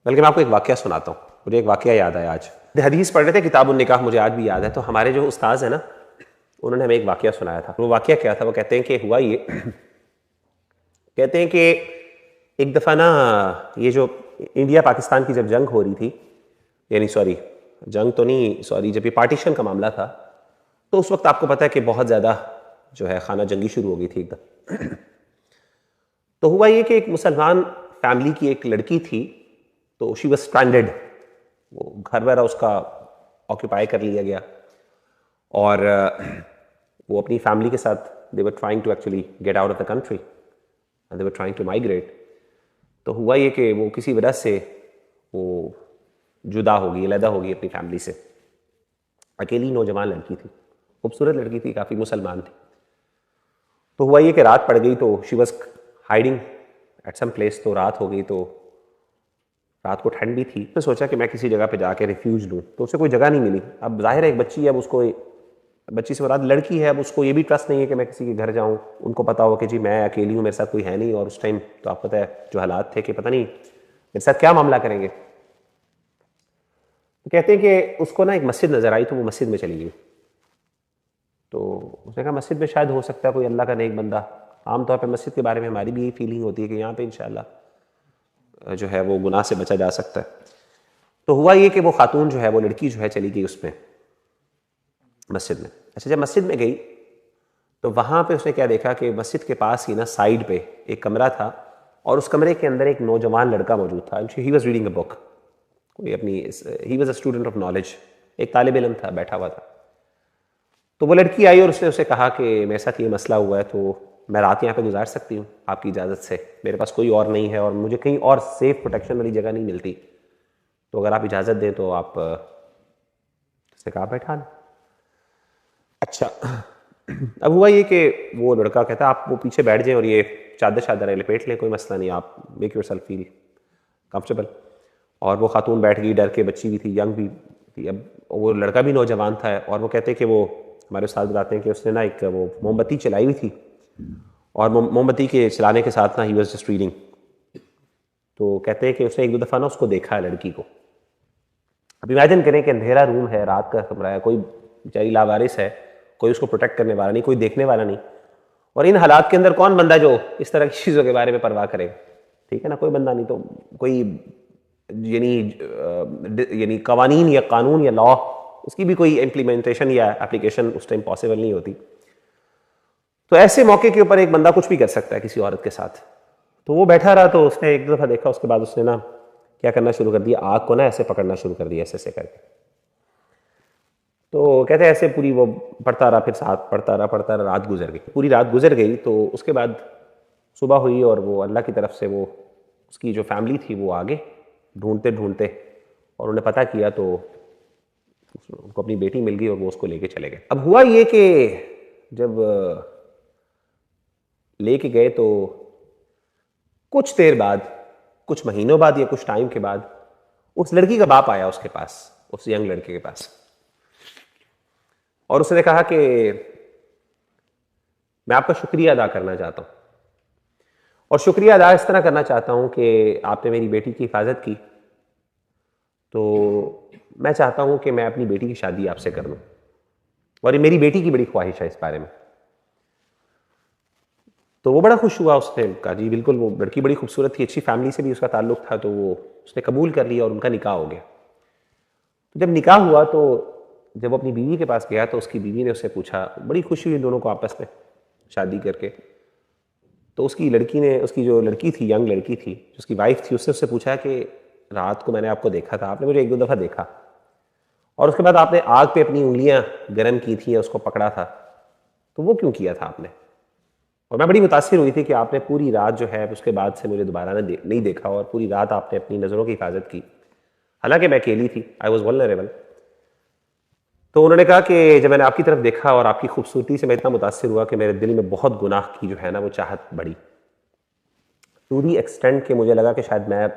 बल्कि मैं आपको एक वाकया सुनाता हूँ। मुझे एक वाकया याद आया आज। हदीस पढ़ रहे थे, किताबुन निकाह, मुझे आज भी याद है। तो हमारे जो उस्ताद है ना, उन्होंने हमें एक वाकया सुनाया था। वो वाकया क्या था? वो कहते हैं कि हुआ ये कहते हैं कि एक दफ़ा ना, ये जो इंडिया पाकिस्तान की जब जंग हो रही थी, यानी सॉरी जंग तो नहीं, सॉरी जब ये पार्टीशन का मामला था, तो उस वक्त आपको पता है कि बहुत ज़्यादा जो है खाना जंगी शुरू हो गई थी एकदम। तो हुआ ये कि एक मुसलमान फैमिली की एक लड़की थी, तो शी वॉज स्ट्रैंडेड। वो घर वगैरह उसका ऑक्यूपाई कर लिया गया और वो अपनी फैमिली के साथ they were trying to actually get out of the country and they were trying to migrate. तो हुआ ये कि वो किसी वजह से वो जुदा हो गई, अलहदा हो गई अपनी फैमिली से। अकेली नौजवान लड़की थी, खूबसूरत लड़की थी, काफ़ी मुसलमान थी। तो हुआ ये कि रात पड़ गई, तो she was hiding at some place. तो रात हो गई, तो रात को ठंड भी थी। तो सोचा कि मैं किसी जगह पे जाके रिफ्यूज लूँ, तो उसे कोई जगह नहीं मिली। अब जाहिर है एक बच्ची है, अब उसको, बच्ची से मुराद लड़की है, अब उसको ये भी ट्रस्ट नहीं है कि मैं किसी के घर जाऊँ। उनको पता हो कि जी मैं अकेली हूँ, मेरे साथ कोई है नहीं। और उस टाइम तो आपको पता है जो हालात थे कि पता नहीं मेरे साथ क्या मामला करेंगे। तो कहते हैं कि उसको ना एक मस्जिद नज़र आई, तो वो मस्जिद में चली गई। तो उसने कहा मस्जिद में शायद हो सकता है कोई अल्लाह का नेक बंदा। आमतौर पर मस्जिद के बारे में हमारी भी यही फीलिंग होती है कि यहाँ पे इंशाल्लाह जो है वो गुनाह से बचा जा सकता है। तो हुआ ये कि वो खातून जो है, वो लड़की जो है, चली गई उसमें मस्जिद में। अच्छा, जब मस्जिद में गई तो वहाँ पे उसने क्या देखा कि मस्जिद के पास ही ना साइड पे एक कमरा था और उस कमरे के अंदर एक नौजवान लड़का मौजूद था। He was reading a book, कोई अपनी, he was a student of knowledge, एक तालिब इल्म था, बैठा हुआ था। तो वो लड़की आई और उसने उसे कहा कि मेरे साथ ये मसला हुआ है, तो मैं रात यहाँ पे गुजार सकती हूँ आपकी इजाज़त से? मेरे पास कोई और नहीं है और मुझे कहीं और सेफ प्रोटेक्शन वाली जगह नहीं मिलती, तो अगर आप इजाज़त दें तो आप। उसने कहा बैठा लें। अच्छा, अब हुआ ये कि वो लड़का कहता आप वो पीछे बैठ जाएं और ये चादर शादर लपेट लें, कोई मसला नहीं, आप make your self feel comfortable. और वो खातून बैठ गई, डर के, बच्ची भी थी, यंग भी थी। अब वो लड़का भी नौजवान था और वो कहते हैं कि वो हमारे उस्ताद बताते हैं कि उसने ना एक वो मोमबत्ती चलाई हुई थी और मोमबत्ती के चलाने के साथ ना ही वॉज जस्ट रीडिंग। तो कहते हैं कि उसने एक दो दफ़ा ना उसको देखा है, लड़की को। अब इमेजिन करें कि अंधेरा रूम है, रात का कमरा है, कोई बेचारी लावारिस है, कोई उसको प्रोटेक्ट करने वाला नहीं, कोई देखने वाला नहीं। और इन हालात के अंदर कौन बंदा जो इस तरह की चीज़ों के बारे में परवाह करे? ठीक है ना, कोई बंदा नहीं। तो कोई यानी कवानीन या कानून या लॉ, उसकी भी कोई इम्प्लीमेंटेशन या एप्लीकेशन उस टाइम पॉसिबल नहीं होती। तो ऐसे मौके के ऊपर एक बंदा कुछ भी कर सकता है किसी औरत के साथ। तो वो बैठा रहा, तो उसने एक दफ़ा देखा, उसके बाद उसने ना क्या करना शुरू कर दिया, आग को ना ऐसे पकड़ना शुरू कर दिया, ऐसे करके। तो कहते हैं ऐसे पूरी वो पढ़ता रहा, फिर साथ पढ़ता रहा, रात गुजर गई, पूरी रात गुजर गई। तो उसके बाद सुबह हुई और वो अल्लाह की तरफ से वो उसकी जो फैमिली थी वो आगे ढूंढते ढूंढते, और उन्हें पता किया तो उनको अपनी बेटी मिल गई और वो उसको लेके चले गए। अब हुआ ये कि जब लेके गए तो कुछ देर बाद, कुछ महीनों बाद या कुछ टाइम के बाद, उस लड़की का बाप आया उसके पास, उस यंग लड़के के पास, और उसने कहा कि मैं आपका शुक्रिया अदा करना चाहता हूं, और शुक्रिया अदा इस तरह करना चाहता हूं कि आपने मेरी बेटी की हिफाजत की, तो मैं चाहता हूं कि मैं अपनी बेटी की शादी आपसे कर लूं, और ये मेरी बेटी की बड़ी ख्वाहिश है इस बारे में। तो वो बड़ा खुश हुआ, उसने कहा जी बिल्कुल। वो लड़की बड़ी खूबसूरत थी, अच्छी फैमिली से भी उसका ताल्लुक था, तो वो उसने कबूल कर लिया और उनका निकाह हो गया। तो जब निकाह हुआ तो जब वो अपनी बीवी के पास गया तो उसकी बीवी ने उससे पूछा, बड़ी खुशी हुई दोनों को आपस में शादी करके। तो उसकी लड़की ने, उसकी जो लड़की थी, यंग लड़की थी, जो उसकी वाइफ थी, उससे पूछा कि रात को मैंने आपको देखा था, आपने मुझे एक दो दफ़ा देखा, और उसके बाद आपने आग पे अपनी उंगलियां गर्म की थी या उसको पकड़ा था, तो वो क्यों किया था आपने? और मैं बड़ी मुतासिर हुई थी कि आपने पूरी रात जो है उसके बाद से मुझे दोबारा नहीं देखा, और पूरी रात आपने अपनी नज़रों की हिफाजत की, हालांकि मैं अकेली थी, आई वॉज वल्नरेबल। तो उन्होंने कहा कि जब मैंने आपकी तरफ देखा और आपकी खूबसूरती से मैं इतना मुतासिर हुआ कि मेरे दिल में बहुत गुनाह की जो है ना वो चाहत बढ़ी, टू दी एक्सटेंट कि मुझे लगा कि शायद मैं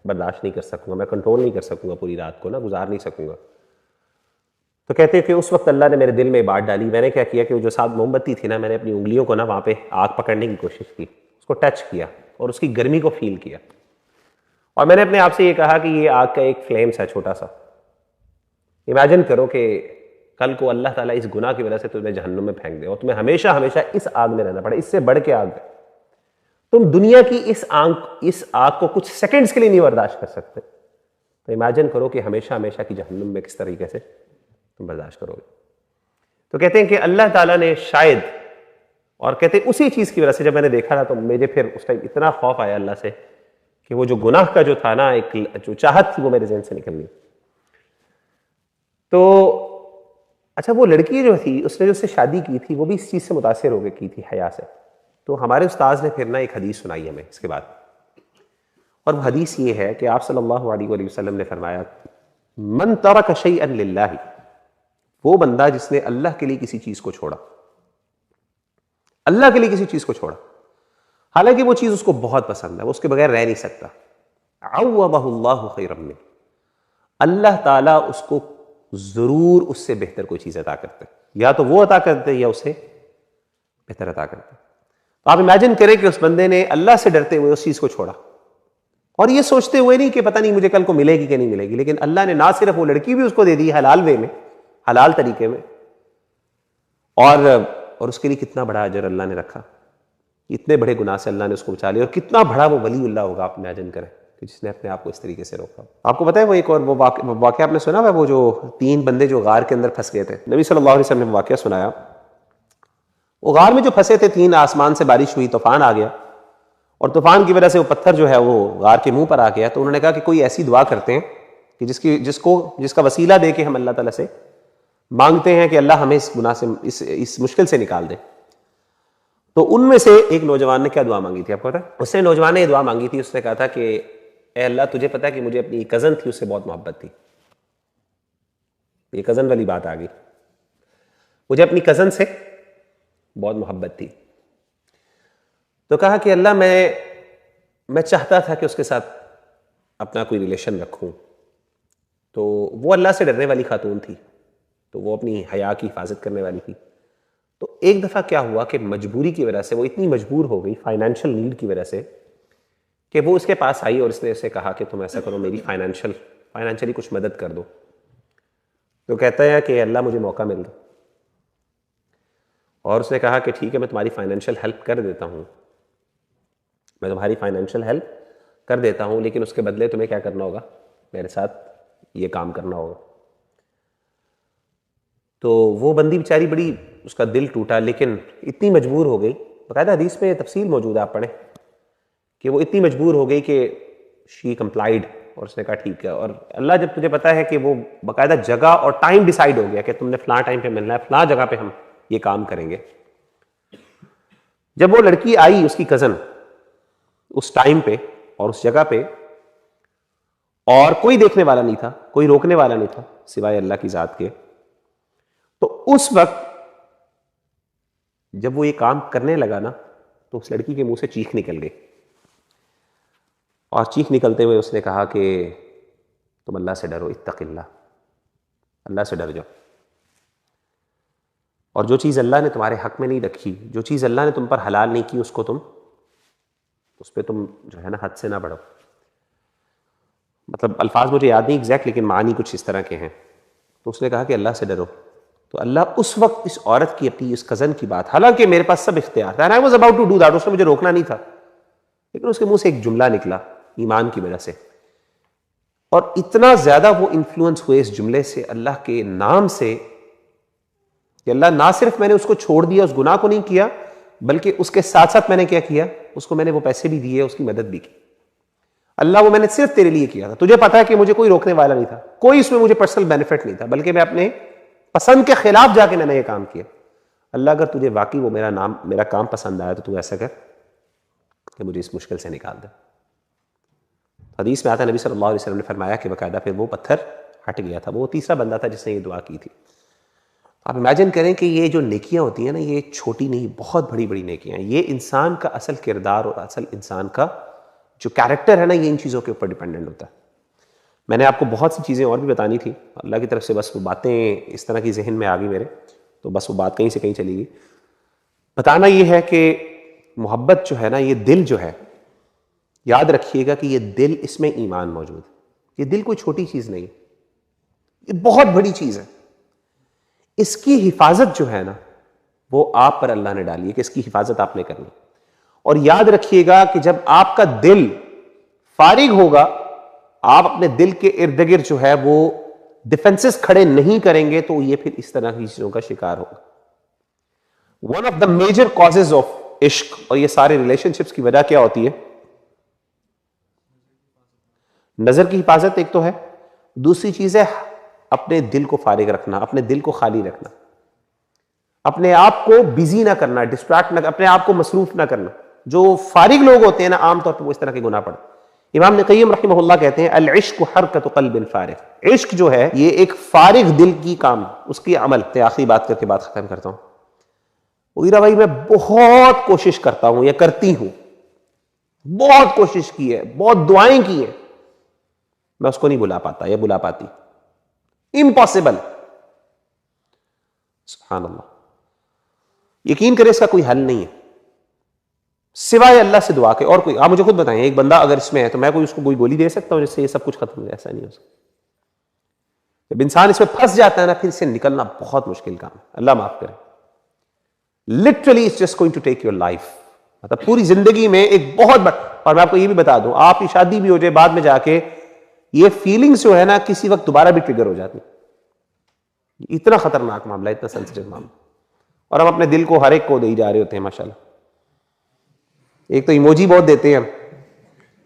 बर्दाश्त नहीं कर सकूंगा, मैं कंट्रोल नहीं कर सकूंगा, पूरी रात को ना गुजार नहीं सकूंगा। तो कहते हैं कि उस वक्त अल्लाह ने मेरे दिल में बात डाली। मैंने क्या किया कि वो जो साथ मोमबत्ती थी ना, मैंने अपनी उंगलियों को ना वहाँ पे आग पकड़ने की कोशिश की, उसको टच किया और उसकी गर्मी को फील किया, और मैंने अपने आप से ये कहा कि ये आग का एक फ्लेम्स है छोटा सा। इमेजिन करो कि कल को अल्लाह ताला इस गुनाह की वजह से तुम्हें जहन्नुम में फेंक दे और तुम्हें हमेशा हमेशा इस आग में रहना पड़े, इससे बढ़ के आग है। तुम दुनिया की इस आग को कुछ सेकंड्स के लिए नहीं बर्दाश्त कर सकते, तो इमेजिन करो कि हमेशा हमेशा की जहन्नुम में किस तरीके से तुम बर्दाश्त करोगे। तो कहते हैं कि अल्लाह ताला ने शायद, और कहते हैं उसी चीज की वजह से जब मैंने देखा था तो मुझे फिर उस टाइम इतना खौफ आया अल्लाह से कि वो जो गुनाह का जो था ना, एक जो चाहत थी वो मेरे ज़हन से निकल गई। तो अच्छा, वो लड़की जो थी उसने जो उससे शादी की थी वो भी इस चीज़ से मुतासिर हो गई की थी, हया से। तो हमारे उस्ताद ने फिर ना एक हदीस सुनाई हमें इसके बाद, और वो हदीस ये है कि आप सल्लल्लाहु अलैहि वसल्लम ने फरमाया, मन तरक शैअन लिल्लाहि, वो बंदा जिसने अल्लाह के लिए किसी चीज़ को छोड़ा, अल्लाह के लिए किसी चीज़ को छोड़ा, हालांकि वो चीज़ उसको बहुत पसंद है, वो उसके बगैर रह नहीं सकता, अव्वदहुल्लाहु खैरम मिन, अल्लाह ताला उसको जरूर उससे बेहतर कोई चीज़ अता करते, या तो वो अता करते या उसे बेहतर अता करते। तो आप इमेजिन करें कि उस बंदे ने अल्लाह से डरते हुए उस चीज़ को छोड़ा, और ये सोचते हुए नहीं कि पता नहीं मुझे कल को मिलेगी कि नहीं मिलेगी, लेकिन अल्लाह ने ना सिर्फ वो लड़की भी उसको दे दी हलाल वे में, हलाल तरीके में, और उसके लिए कितना बड़ा अजर अल्लाह ने रखा, इतने बड़े गुनाह से अल्लाह ने उसको बचा लिया, और कितना बड़ा वो वलीउल्लाह होगा, आप इमेजिन करें कि जिसने अपने आप को इस तरीके से रोका। आपको पता है वो एक और वो वाक़या आपने सुना हुआ, वो जो 3 बंदे जो गार के अंदर फंस गए थे, नबी सल्लल्लाहु अलैहि वसल्लम ने वाक़या सुनाया। वो गार में जो फंसे थे 3, आसमान से बारिश हुई, तूफान आ गया, और तूफान की वजह से वो पत्थर जो है वो गार के मुंह पर आ गया। तो उन्होंने कहा कि कोई ऐसी दुआ करते हैं कि जिसका वसीला दे के हम अल्लाह ताला से मांगते हैं कि अल्लाह हमें इस गुनाह से, इस मुश्किल से निकाल दे। तो उनमें से एक नौजवान ने क्या दुआ मांगी थी आपको पता है? उसने नौजवान ने दुआ मांगी थी, उसने कहा था कि ए अल्लाह, तुझे पता है कि मुझे अपनी कज़न थी उससे बहुत मोहब्बत थी। ये कज़न वाली बात आ गई, मुझे अपनी कज़न से बहुत मोहब्बत थी। तो कहा कि अल्लाह, मैं चाहता था कि उसके साथ अपना कोई रिलेशन रखूं। तो वो अल्लाह से डरने वाली खातून थी, तो वो अपनी हया की हिफाजत करने वाली थी। तो एक दफ़ा क्या हुआ कि मजबूरी की वजह से वो इतनी मजबूर हो गई, फाइनेंशियल नीड की वजह से, कि वो उसके पास आई और उसने उसे कहा कि तुम ऐसा करो, मेरी फाइनेंशियली कुछ मदद कर दो। तो कहता है कि अल्लाह मुझे मौका मिल गया, और उसने कहा कि ठीक है, मैं तुम्हारी फाइनेंशियल हेल्प कर देता हूँ, मैं तुम्हारी फाइनेंशियल हेल्प कर देता हूँ, लेकिन उसके बदले तुम्हें क्या करना होगा, मेरे साथ ये काम करना होगा। तो वो बंदी बेचारी बड़ी, उसका दिल टूटा, लेकिन इतनी मजबूर हो गई, बाकायदा हदीस में तफसील मौजूद है, आप पढ़ें, कि वो इतनी मजबूर हो गई कि शी कंप्लाइड, और उसने कहा ठीक है। और अल्लाह, जब तुझे पता है कि वो बाकायदा जगह और टाइम डिसाइड हो गया कि तुमने फलां टाइम पे मिलना है, फलां जगह पे हम ये काम करेंगे। जब वो लड़की आई, उसकी कज़न, उस टाइम पे और उस जगह पे, और कोई देखने वाला नहीं था, कोई रोकने वाला नहीं था सिवाय अल्लाह की ज़ात के, तो उस वक्त जब वो ये काम करने लगा ना, तो उस लड़की के मुंह से चीख निकल गई, और चीख निकलते हुए उसने कहा कि तुम अल्लाह से डरो, इत्तक़िल्लाह, अल्लाह से डर जाओ, और जो चीज़ अल्लाह ने तुम्हारे हक में नहीं रखी, जो चीज़ अल्लाह ने तुम पर हलाल नहीं की, उसको उस पर तुम जो है ना हद से ना बढ़ो। मतलब अल्फाज मुझे याद नहीं एग्जैक्ट, लेकिन मानी कुछ इस तरह के हैं। तो उसने कहा कि अल्लाह से डरो। तो अल्लाह उस वक्त इस औरत की, अपनी इस कज़न की बात, हालांकि मेरे पास सब इख्तियार था, I was about to do that, उसने मुझे रोकना नहीं था, लेकिन उसके मुंह से एक जुमला निकला ईमान की वजह से, और इतना ज्यादा वो इन्फ्लुएंस हुए इस जुमले से, अल्लाह के नाम से, कि अल्लाह, ना सिर्फ मैंने उसको छोड़ दिया, उस गुनाह को नहीं किया, बल्कि उसके साथ साथ मैंने क्या किया, उसको मैंने वो पैसे भी दिए, उसकी मदद भी की। अल्लाह, वो मैंने सिर्फ तेरे लिए किया था, तुझे पता है कि मुझे कोई रोकने वाला नहीं था, कोई इसमें मुझे पर्सनल बेनिफिट नहीं था, बल्कि मैं अपने पसंद के खिलाफ जाके मैंने ये काम किया। अल्लाह, अगर तुझे वाकई वो मेरा काम पसंद आया, तो तू ऐसा कर कि मुझे इस मुश्किल से निकाल दे। हदीस में आता है, नबी सल्लल्लाहु अलैहि वसल्लम ने फरमाया कि बाकायदा फिर वो पत्थर हट गया था। वो तीसरा बंदा था जिसने ये दुआ की थी। आप इमेजिन करें कि ये जो नेकियां होती हैं ना, ये छोटी नहीं, बहुत बड़ी बड़ी नेकियां, ये इंसान का असल किरदार और असल इंसान का जो कैरेक्टर है ना, ये इन चीज़ों के ऊपर डिपेंडेंट होता है। मैंने आपको बहुत सी चीज़ें और भी बतानी थी, अल्लाह की तरफ से बस वो बातें इस तरह की जहन में आ गई मेरे, तो बस वो बात कहीं से कहीं चली गई। बताना ये है कि मोहब्बत जो है ना, ये दिल जो है, याद रखिएगा कि ये दिल, इसमें ईमान मौजूद है। ये दिल कोई छोटी चीज नहीं, ये बहुत बड़ी चीज है। इसकी हिफाजत जो है ना, वो आप पर अल्लाह ने डाली है कि इसकी हिफाजत आपने करनी। और याद रखिएगा कि जब आपका दिल फारिग होगा, आप अपने दिल के इर्द गिर्द जो है वो डिफेंसेस खड़े नहीं करेंगे, तो ये फिर इस तरह की चीजों का शिकार होगा। One of the major causes of इश्क और ये सारे रिलेशनशिप्स की वजह क्या होती है? नजर की हिफाजत एक तो है, दूसरी चीज है अपने दिल को फारिग रखना, अपने दिल को खाली रखना, अपने आप को बिजी ना करना, डिस्ट्रैक्ट ना, अपने आप को मसरूफ ना करना। जो फारिग लोग होते हैं ना, आमतौर पर वो इस तरह के गुनाह पड़ते। इमाम क़य्यिम रहिमहुल्लाह कहते हैं अल इश्क हरकत क़ल्बिन फारिग। इश्क जो है ये एक फारिग दिल की काम, उसकी अमल। आखिरी बात करके बात खत्म करता हूं। उगीरा भाई, मैं बहुत कोशिश करता हूं या करती हूं, बहुत कोशिश की है, बहुत दुआएं की है, मैं उसको नहीं बुला पाता या बुला पाती। इम्पॉसिबल। सुभान अल्लाह। यकीन करें इसका कोई हल नहीं है सिवाय अल्लाह से दुआ के। और कोई, आप मुझे खुद बताएं, एक बंदा अगर इसमें है तो मैं कोई उसको कोई गोली दे सकता हूं जिससे ये सब कुछ खत्म हो जाए? ऐसा नहीं हो सकता। जब इंसान इसमें फंस जाता है ना, फिर इससे निकलना बहुत मुश्किल काम है। अल्लाह माफ करे। Literally it's just going to take your life. मतलब पूरी जिंदगी में एक बहुत बड़ा। और मैं आपको ये भी बता दूं, आपकी शादी भी हो जाए, बाद में जाके ये फीलिंग्स जो है ना, किसी वक्त दोबारा भी ट्रिगर हो जाती। इतना खतरनाक मामला, इतना सेंसिटिव मामला, और हम अपने दिल को हर एक को दे ही जा रहे होते हैं माशाल्लाह। एक तो इमोजी बहुत देते हैं हम,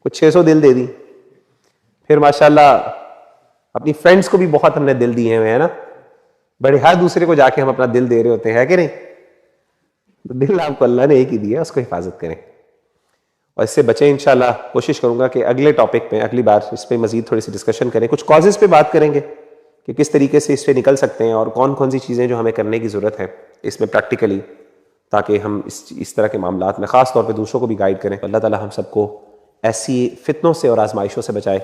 कुछ 600 दिल दे दी, फिर माशाल्लाह अपनी फ्रेंड्स को भी बहुत हमने दिल दिए हुए हैं ना, बड़े हर दूसरे को जाके हम अपना दिल दे रहे होते हैं, है कि नहीं? तो दिल आपको अल्लाह ने एक ही दिया, उसको हिफाजत करें और इससे बचें। इंशाल्लाह कोशिश करूंगा कि अगले टॉपिक पे, अगली बार इस पर मजीद थोड़ी सी डिस्कशन करें, कुछ कॉजेज पे बात करेंगे कि किस तरीके से इससे निकल सकते हैं और कौन कौन सी चीज़ें जो हमें करने की ज़रूरत है इसमें प्रैक्टिकली, ताकि हम इस तरह के मामलात में ख़ास तौर पे दूसरों को भी गाइड करें। अल्लाह ताला हम सबको ऐसी फितनों से और आजमाइशों से बचाए।